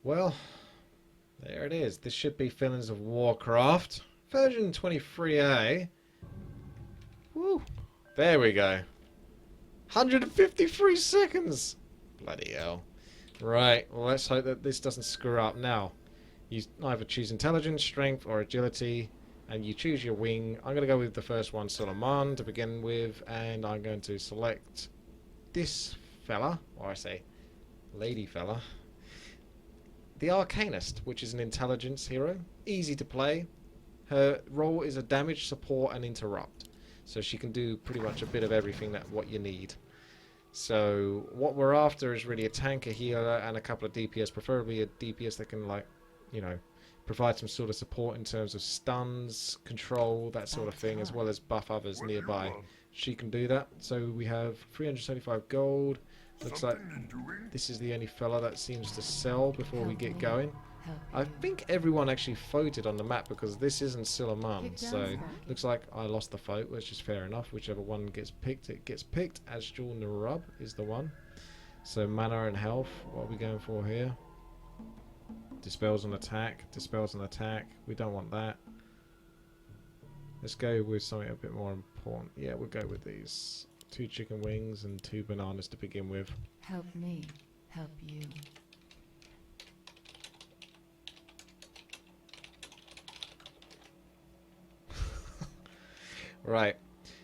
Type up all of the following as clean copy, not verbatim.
Well, there it is. This should be Feelings of Warcraft. Version 23A. Woo! There we go. 153 seconds! Bloody hell. Right, well let's hope that this doesn't screw up. Now, you either choose Intelligence, Strength, or Agility, and you choose your wing. I'm going to go with the first one, Suleiman, to begin with, and I'm going to select this fella, or I say lady fella. The Arcanist, which is an intelligence hero, easy to play. Her role is a damage, support, and interrupt. So she can do pretty much a bit of everything what you need. So what we're after is really a tank, a healer, and a couple of DPS, preferably a DPS that can, like, you know, provide some sort of support in terms of stuns, control, that sort of thing, as well as buff others nearby. She can do that. So we have 375 gold. Looks like this is the only fella that seems to sell before we get going. I think everyone actually voted on the map because this isn't Suleiman, so looks like I lost the vote, which is fair enough. Whichever one gets picked, it gets picked. Azjul Narub is the one. So mana and health, what are we going for here? Dispels on attack, dispels on attack. We don't want that. Let's go with something a bit more important. Yeah, we'll go with these. 2 chicken wings and 2 bananas to begin with. Help me, help you. Right.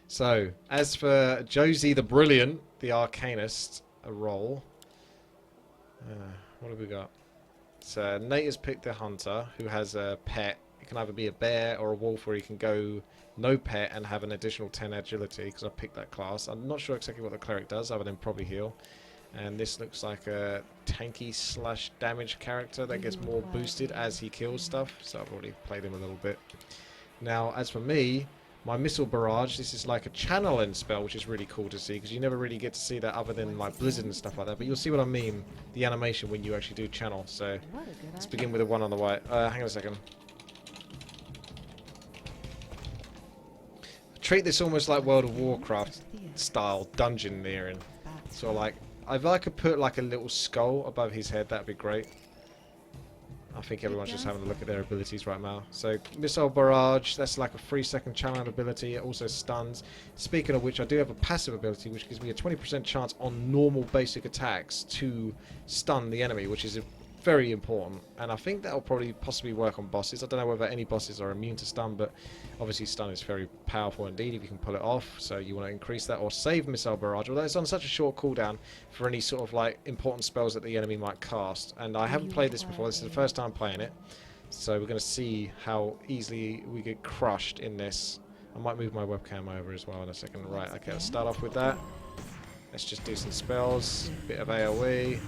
So, as for Josie the Brilliant, the Arcanist, a role. What have we got? So, Nate has picked a hunter who has a pet. It can either be a bear or a wolf, or he can go no pet and have an additional 10 agility, because I picked that class. I'm not sure exactly what the cleric does, other than probably heal. And this looks like a tanky slash damage character that gets more boosted as he kills stuff. So I've already played him a little bit. Now, as for me, my Missile Barrage, this is like a channeling spell, which is really cool to see, because you never really get to see that other than like Blizzard and stuff like that. But you'll see what I mean, the animation when you actually do channel. So let's begin with the one on the right. Hang on a second. Treat this almost like World of Warcraft style dungeon nearing. So like, if I could put like a little skull above his head, that'd be great. I think everyone's just having a look at their abilities right now. So, Missile Barrage, that's like a 3-second challenge ability. It also stuns. Speaking of which, I do have a passive ability which gives me a 20% chance on normal basic attacks to stun the enemy, which is very important. And I think that'll probably possibly work on bosses. I don't know whether any bosses are immune to stun, but obviously stun is very powerful indeed if you can pull it off. So you want to increase that or save Missile Barrage, although it's on such a short cooldown for any sort of like important spells that the enemy might cast. And I haven't played this before. This is the first time playing it, so we're going to see how easily we get crushed in this. I might move my webcam over as well in a second. Right, okay, let's start off with that. Let's just do some spells, bit of AoE.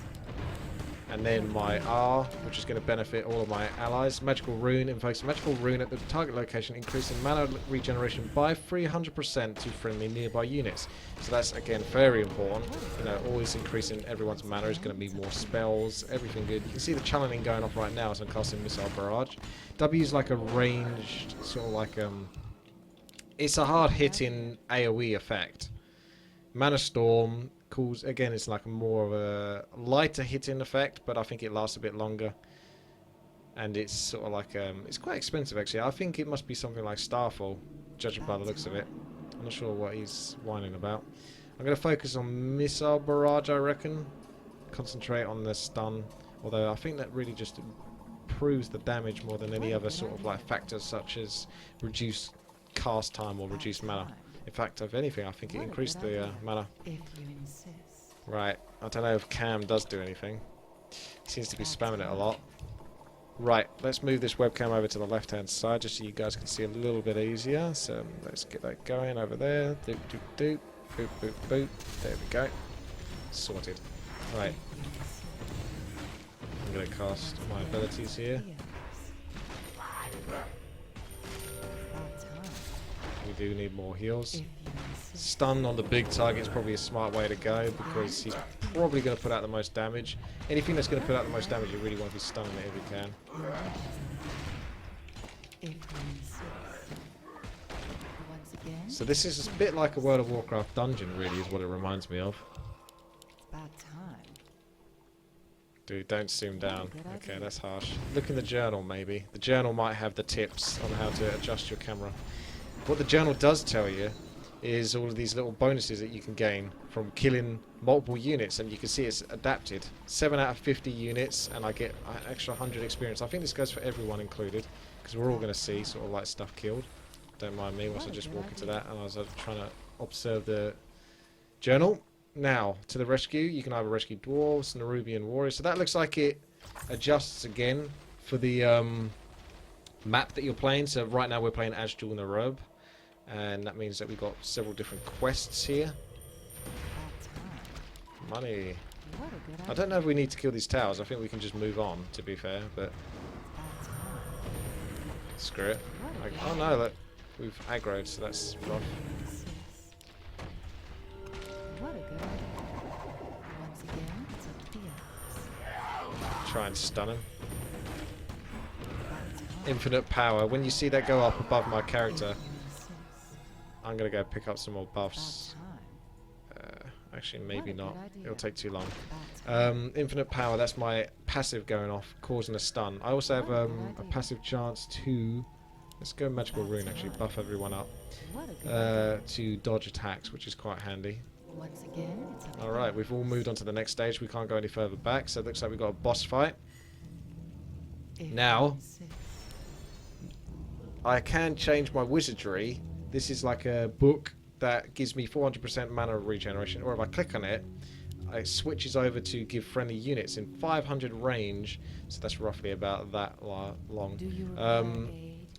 And then my R, which is going to benefit all of my allies. Magical Rune invokes a magical rune at the target location, increasing mana regeneration by 300% to friendly nearby units. So that's, again, very important. You know, always increasing everyone's mana is going to be more spells, everything good. You can see the channeling going off right now as I'm casting Missile Barrage. W is like a ranged, sort of like, it's a hard-hitting AoE effect. Mana Storm calls, again, it's like more of a lighter hitting effect, but I think it lasts a bit longer. And it's sort of like, it's quite expensive actually. I think it must be something like Starfall, judging by the looks of it. I'm not sure what he's whining about. I'm going to focus on Missile Barrage, I reckon. Concentrate on the stun, although I think that really just improves the damage more than any other sort of like factors such as reduced cast time or reduced mana. In fact, if anything, I think it increased the mana. Right, I don't know if Cam does do anything. He seems to be spamming it a lot. Right, let's move this webcam over to the left-hand side just so you guys can see a little bit easier. So let's get that going over there. Doop, doop, doop. Boop, boop, boop. There we go. Sorted. Right. I'm going to cast my abilities here. We do need more heals. Stun on the big target is probably a smart way to go because he's probably going to put out the most damage. Anything that's going to put out the most damage, you really want to be stunning it if you can. So this is a bit like a World of Warcraft dungeon, really, is what it reminds me of. Dude, don't zoom down. Okay, that's harsh. Look in the journal, maybe. The journal might have the tips on how to adjust your camera. What the journal does tell you is all of these little bonuses that you can gain from killing multiple units, and you can see it's adapted. 7 out of 50 units, and I get an extra 100 experience. I think this goes for everyone included, because we're all going to see sort of like stuff killed. Don't mind me once I just walk into that, and I was trying to observe the journal. Now, to the rescue, you can either rescue dwarves, Nerubian warriors. So that looks like it adjusts again for the map that you're playing. So right now we're playing Ashdul Nerub, and that means that we've got several different quests here. Money. I don't know if we need to kill these towers. I think we can just move on, to be fair, but screw it. Like, oh no, look, we've aggroed, so that's rough. Try and stun him. Infinite power. When you see that go up above my character, I'm gonna go pick up some more buffs. Actually, maybe not. It'll take too long. Infinite power. That's my passive going off, causing a stun. I also have a passive chance to. Let's go magical rune. Actually, buff everyone up to dodge attacks, which is quite handy. Alright, we've all moved on to the next stage. We can't go any further back, so it looks like we've got a boss fight. Now, I can change my wizardry. This is like a book that gives me 400% mana regeneration, or if I click on it, it switches over to give friendly units in 500 range, so that's roughly about that long.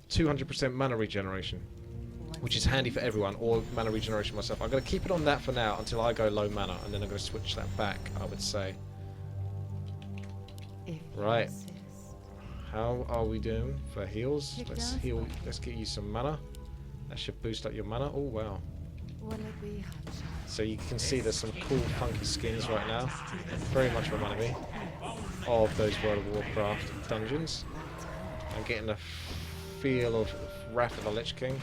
200% mana regeneration, which is handy for everyone, or mana regeneration myself. I'm going to keep it on that for now until I go low mana, and then I'm going to switch that back, I would say. Right. How are we doing for heals? Let's heal. Let's get you some mana. That should boost up your mana. Oh, wow. So you can see there's some cool, funky skins right now. Very much remind me of those World of Warcraft dungeons. I'm getting a feel of Wrath of the Lich King.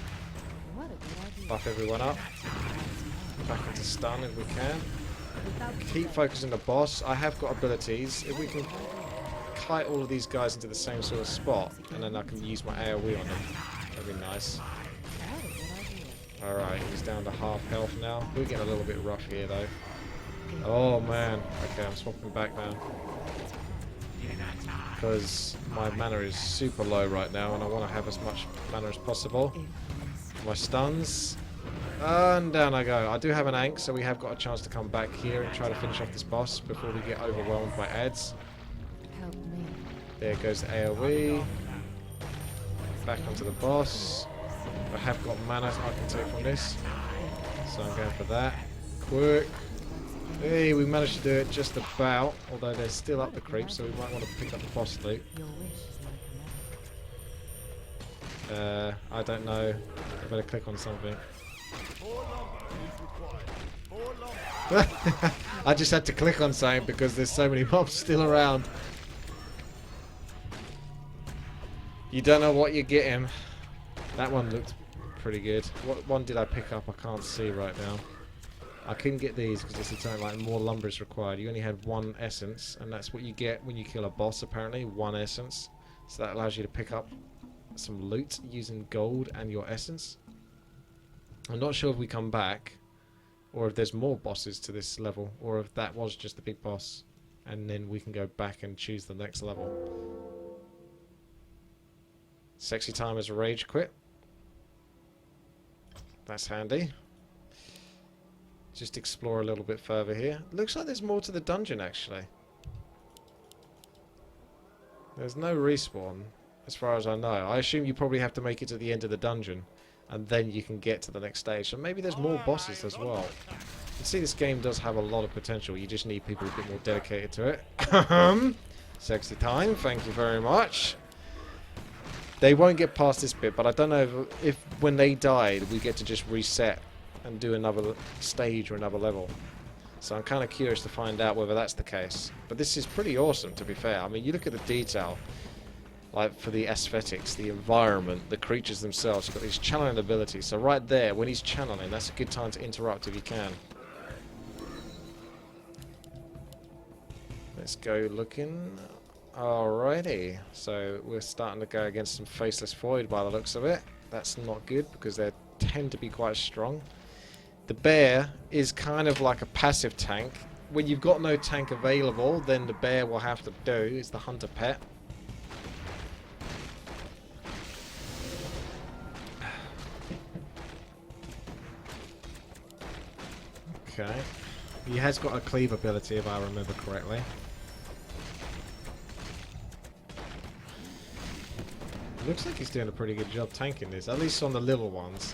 Buff everyone up. Back into stun if we can. Keep focusing the boss. I have got abilities. If we can kite all of these guys into the same sort of spot, and then I can use my AoE on them, that'd be nice. Alright, he's down to half health now. We're getting a little bit rough here though. Oh man. Okay, I'm swapping back now. Because my mana is super low right now, and I want to have as much mana as possible. My stuns. And down I go. I do have an Ankh, so we have got a chance to come back here and try to finish off this boss before we get overwhelmed by ads. There goes the AoE. Back onto the boss. I have got mana I can take from this, so I'm going for that. Quick. Hey, we managed to do it just about, although they're still up the creep, so we might want to pick up the boss loot. I don't know. I better click on something. I just had to click on something because there's so many mobs still around. You don't know what you're getting. That one looked pretty good. What one did I pick up? I can't see right now. I couldn't get these because it's something like more lumber is required. You only had one essence, and that's what you get when you kill a boss, apparently. One essence. So that allows you to pick up some loot using gold and your essence. I'm not sure if we come back, or if there's more bosses to this level, or if that was just the big boss, and then we can go back and choose the next level. Sexy time as a rage quit. That's handy. Just explore a little bit further here. Looks like there's more to the dungeon, actually. There's no respawn, as far as I know. I assume you probably have to make it to the end of the dungeon, and then you can get to the next stage. So maybe there's more bosses as well. You can see this game does have a lot of potential. You just need people a bit more dedicated to it. Sexy time, thank you very much. They won't get past this bit, but I don't know if when they died, we get to just reset and do another stage or another level. So I'm kind of curious to find out whether that's the case. But this is pretty awesome, to be fair. I mean, you look at the detail, like for the aesthetics, the environment, the creatures themselves. You've got these channeling abilities. So right there, when he's channeling, that's a good time to interrupt if you can. let's go looking. Alrighty, so we're starting to go against some Faceless Void by the looks of it. That's not good because they tend to be quite strong. The bear is kind of like a passive tank. When you've got no tank available, then the bear will have to do is the hunter pet. Okay. He has got a cleave ability if I remember correctly. Looks like he's doing a pretty good job tanking this, at least on the little ones.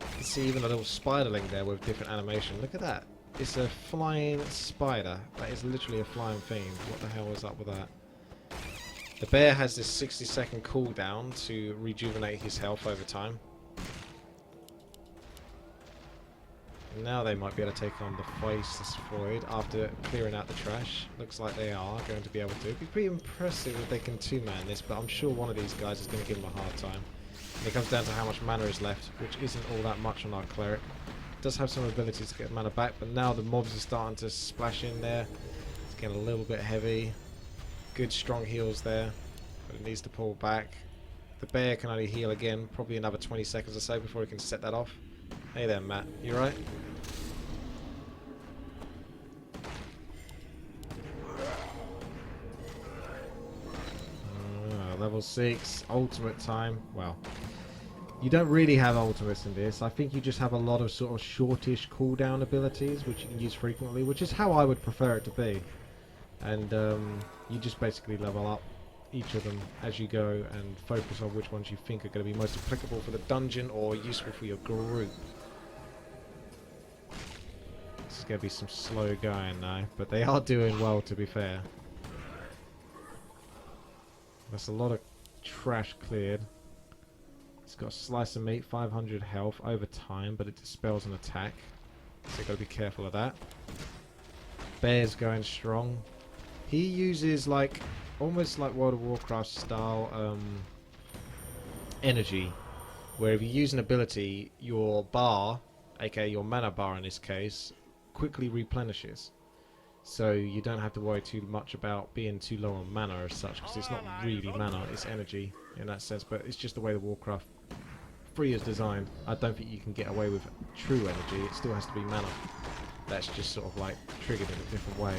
You can see even a little spiderling there with different animation. Look at that. It's a flying spider. That is literally a flying fiend. What the hell is up with that? The bear has this 60-second cooldown to rejuvenate his health over time. Now they might be able to take on the Faceless Void after clearing out the trash. Looks like they are going to be able to. It'd be pretty impressive if they can two-man this, but I'm sure one of these guys is going to give them a hard time. And it comes down to how much mana is left, which isn't all that much on our cleric. It does have some abilities to get mana back, but now the mobs are starting to splash in there. It's getting a little bit heavy. Good strong heals there, but it needs to pull back. The bear can only heal again, probably another 20 seconds or so before he can set that off. Hey there, Matt. You right? Level 6, ultimate time. Well, you don't really have ultimates in this. I think you just have a lot of sort of shortish cooldown abilities which you can use frequently, which is how I would prefer it to be. And you just basically level up each of them as you go and focus on which ones you think are going to be most applicable for the dungeon or useful for your group. This is going to be some slow going now, but they are doing well, to be fair. That's a lot of trash cleared. It's got a slice of meat, 500 health over time, but it dispels an attack. So you've got to be careful of that. Bear's going strong. He uses like almost like World of Warcraft style energy, where if you use an ability, your bar, aka your mana bar in this case, quickly replenishes. So you don't have to worry too much about being too low on mana as such, because it's not really mana, it's energy in that sense, but it's just the way the Warcraft 3 is designed. I don't think you can get away with true energy, it still has to be mana. That's just sort of like triggered in a different way.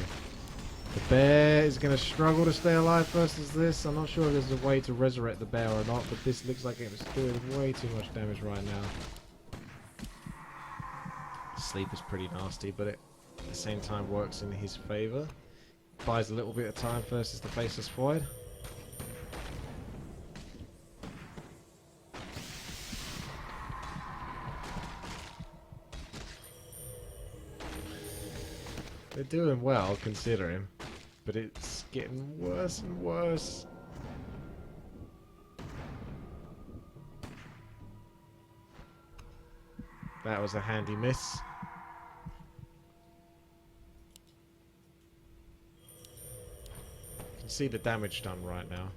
The bear is going to struggle to stay alive versus this. I'm not sure if there's a way to resurrect the bear or not, but this looks like it's doing way too much damage right now. Sleep is pretty nasty, but it at the same time works in his favour. Buys a little bit of time versus the Faceless Void. They're doing well considering, but it's getting worse and worse. That was a handy miss. See the damage done right now.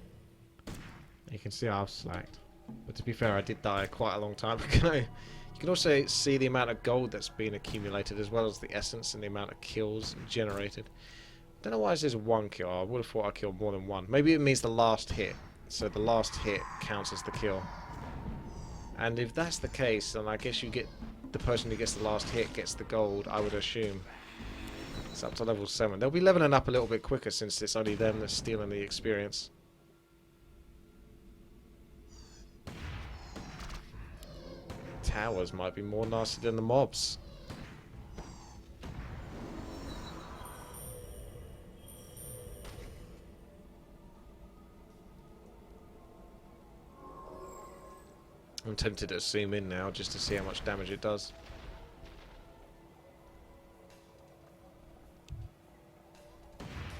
You can see I've slacked, but to be fair, I did die quite a long time ago. You can also see the amount of gold that's been accumulated, as well as the essence and the amount of kills generated. Don't know why it says one kill. I would have thought I killed more than one. Maybe it means the last hit, so the last hit counts as the kill. And if that's the case, then I guess you get the person who gets the last hit gets the gold, I would assume. It's up to level 7. They'll be leveling up a little bit quicker since it's only them that's stealing the experience. Towers might be more nasty than the mobs. I'm tempted to zoom in now just to see how much damage it does.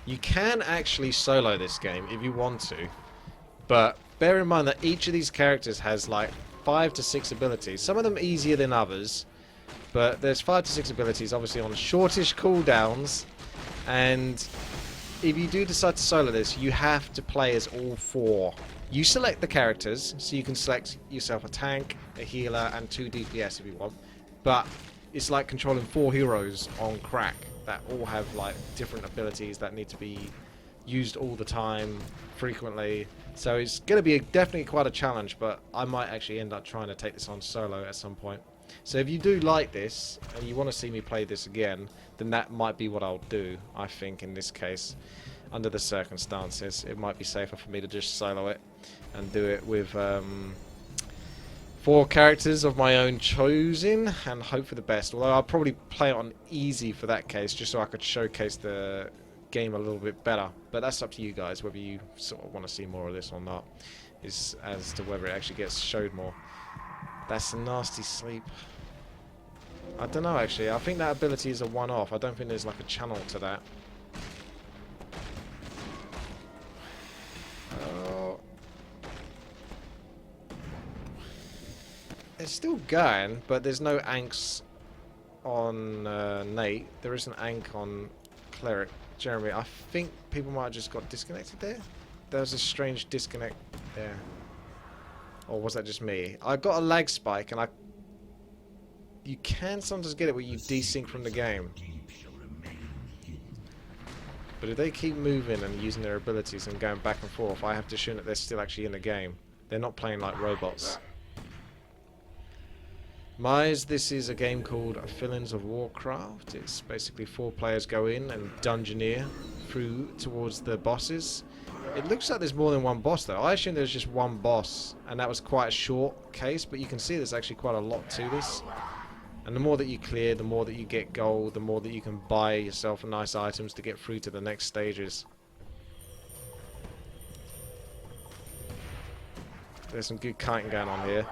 You can actually solo this game if you want to, but bear in mind that each of these characters has like 5 to 6 abilities. Some of them easier than others, but there's 5 to 6 abilities obviously on shortish cooldowns, and if you do decide to solo this, you have to play as all 4. You select the characters, so you can select yourself a tank, a healer, and 2 DPS if you want, but it's like controlling 4 heroes on crack that all have like different abilities that need to be used all the time, frequently. So it's going to be definitely quite a challenge, but I might actually end up trying to take this on solo at some point. So if you do like this, and you want to see me play this again, then that might be what I'll do, I think, in this case. Under the circumstances, it might be safer for me to just solo it, and do it with 4 characters of my own choosing, and hope for the best. Although I'll probably play it on easy for that case, just so I could showcase the game a little bit better. But that's up to you guys, whether you sort of want to see more of this or not, is as to whether it actually gets showed more. That's a nasty sleep. I don't know, actually. I think that ability is a one-off. I don't think there's like a channel to that. Oh. It's still going, but there's no anks on Nate. There is an ank on Cleric. Jeremy, I think people might have just got disconnected there. There was a strange disconnect there. Or was that just me? I got a lag spike, and you can sometimes get it where you desync from the game. But if they keep moving and using their abilities and going back and forth, I have to assume that they're still actually in the game. They're not playing like robots. This is a game called Villains of Warcraft. It's basically 4 players go in and dungeoneer through towards the bosses. It looks like there's more than one boss though. I assume there's just one boss, and that was quite a short case, but you can see there's actually quite a lot to this. And the more that you clear, the more that you get gold, the more that you can buy yourself nice items to get through to the next stages. There's some good kiting going on here.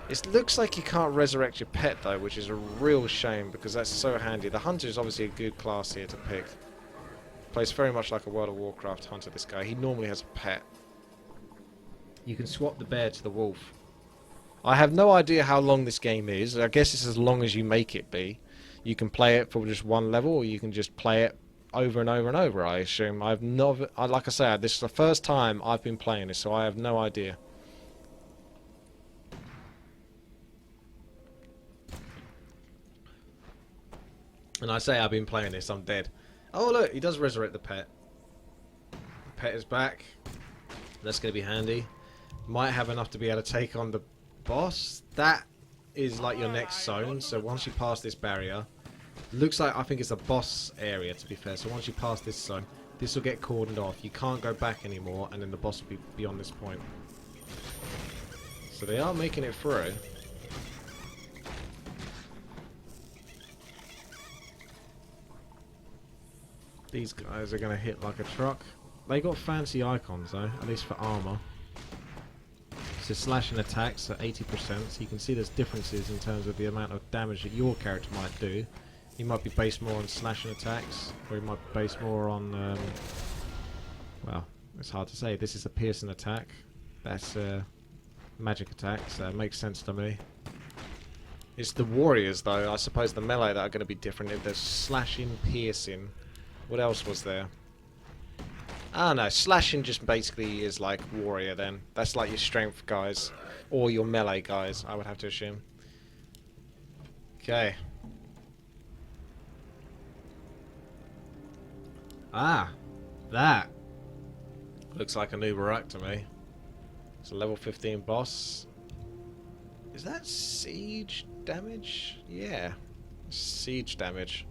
It looks like you can't resurrect your pet though, which is a real shame because that's so handy. The hunter is obviously a good class here to pick. Plays very much like a World of Warcraft hunter, this guy. He normally has a pet. You can swap the bear to the wolf. I have no idea how long this game is. I guess it's as long as you make it be. You can play it for just one level, or you can just play it over and over and over, I assume. Like I say, this is the first time I've been playing this, so I have no idea. And I say I've been playing this, I'm dead. Oh look, he does resurrect the pet. The pet is back. That's going to be handy. Might have enough to be able to take on the boss. That is like your next zone. So once you pass this barrier, looks like I think it's a boss area to be fair. So once you pass this zone, this will get cordoned off. You can't go back anymore, and then the boss will be beyond this point. So they are making it through. These guys are going to hit like a truck. They got fancy icons though, at least for armor. So slash and attacks at 80%, so you can see there's differences in terms of the amount of damage that your character might do. He might be based more on slash and attacks, or he might be based more on, well, it's hard to say. This is a piercing attack. That's magic attacks. That makes sense to me. It's the warriors though, I suppose the melee that are going to be different. If there's slashing, piercing. What else was there? Ah no, slashing just basically is like warrior then. That's like your strength guys. Or your melee guys, I would have to assume. Okay. Ah! That! Looks like a new Barak to me. It's a level 15 boss. Is that siege damage? Yeah. Siege damage.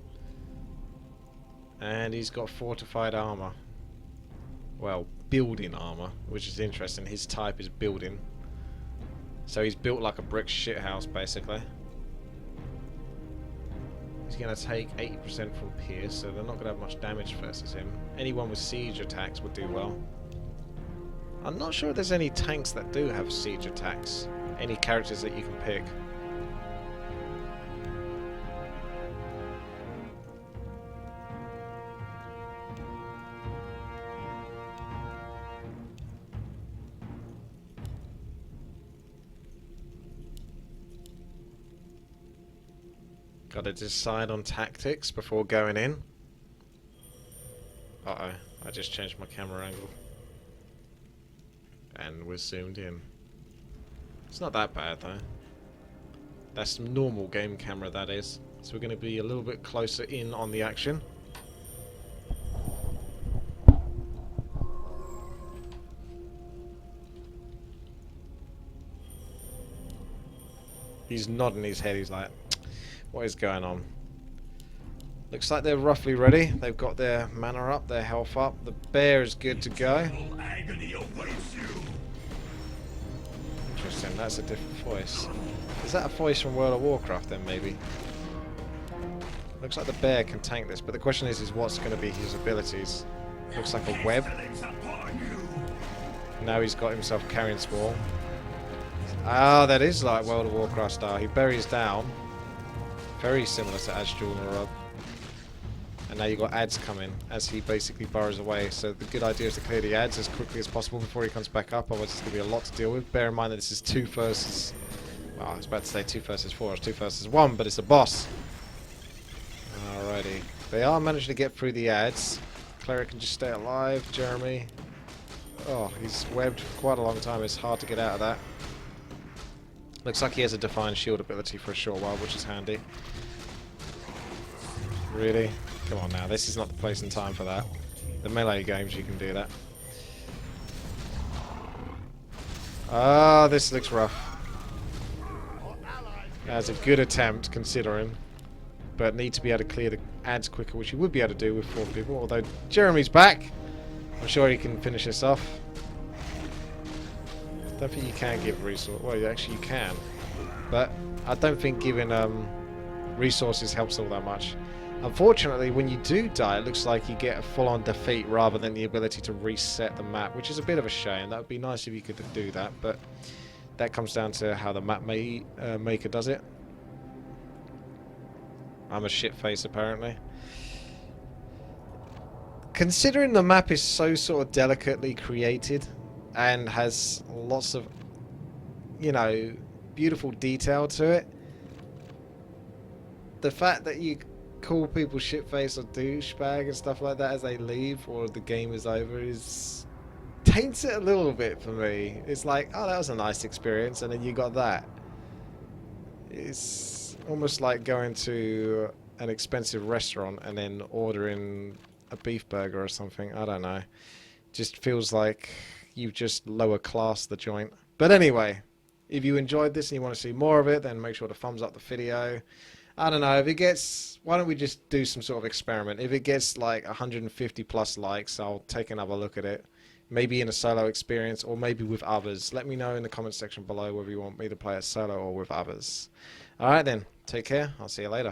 And he's got fortified armor. Well, building armor, which is interesting. His type is building. So he's built like a brick shithouse, basically. He's going to take 80% from Pierce, so they're not going to have much damage versus him. Anyone with siege attacks would do well. I'm not sure if there's any tanks that do have siege attacks. Any characters that you can pick. Got to decide on tactics before going in. Uh-oh, I just changed my camera angle. And we're zoomed in. It's not that bad though. That's normal game camera, that is. So we're going to be a little bit closer in on the action. He's nodding his head. He's like, what is going on? Looks like they're roughly ready. They've got their mana up, their health up. The bear is good to go. Interesting, that's a different voice. Is that a voice from World of Warcraft then, maybe? Looks like the bear can tank this, but the question is what's going to be his abilities? Looks like a web. Now he's got himself carrying swarm. Ah, that is like World of Warcraft style. He buries down. Very similar to Azjul and Rub. And now you've got ads coming as he basically burrows away. So the good idea is to clear the ads as quickly as possible before he comes back up. Otherwise it's going to be a lot to deal with. Bear in mind that this is 2 versus... Well, I was about to say 2 versus 4. It's 2 versus 1, but it's a boss. Alrighty. They are managing to get through the ads. Cleric can just stay alive. Jeremy. Oh, he's webbed for quite a long time. It's hard to get out of that. Looks like he has a Divine Shield ability for a short while, which is handy. Really? Come on now, this is not the place and time for that. The melee games, you can do that. Ah, this looks rough. That's a good attempt, considering. But need to be able to clear the ads quicker, which you would be able to do with 4 people. Although Jeremy's back. I'm sure he can finish this off. Don't think you can give resources. Well, actually you can. But I don't think giving resources helps all that much. Unfortunately, when you do die, it looks like you get a full-on defeat rather than the ability to reset the map, which is a bit of a shame. That would be nice if you could do that, but that comes down to how the map maker does it. I'm a shitface, apparently. Considering the map is so sort of delicately created and has lots of, you know, beautiful detail to it, the fact that you call people shitface or douchebag and stuff like that as they leave or the game is over is taints it a little bit for me. It's like, oh, that was a nice experience, and then you got that. It's almost like going to an expensive restaurant and then ordering a beef burger or something. I don't know. Just feels like you've just lower classed the joint. But anyway, if you enjoyed this and you want to see more of it, then make sure to thumbs up the video. I don't know, if it gets... Why don't we just do some sort of experiment? If it gets like 150 plus likes, I'll take another look at it. Maybe in a solo experience, or maybe with others. Let me know in the comment section below whether you want me to play it solo or with others. Alright then, take care. I'll see you later.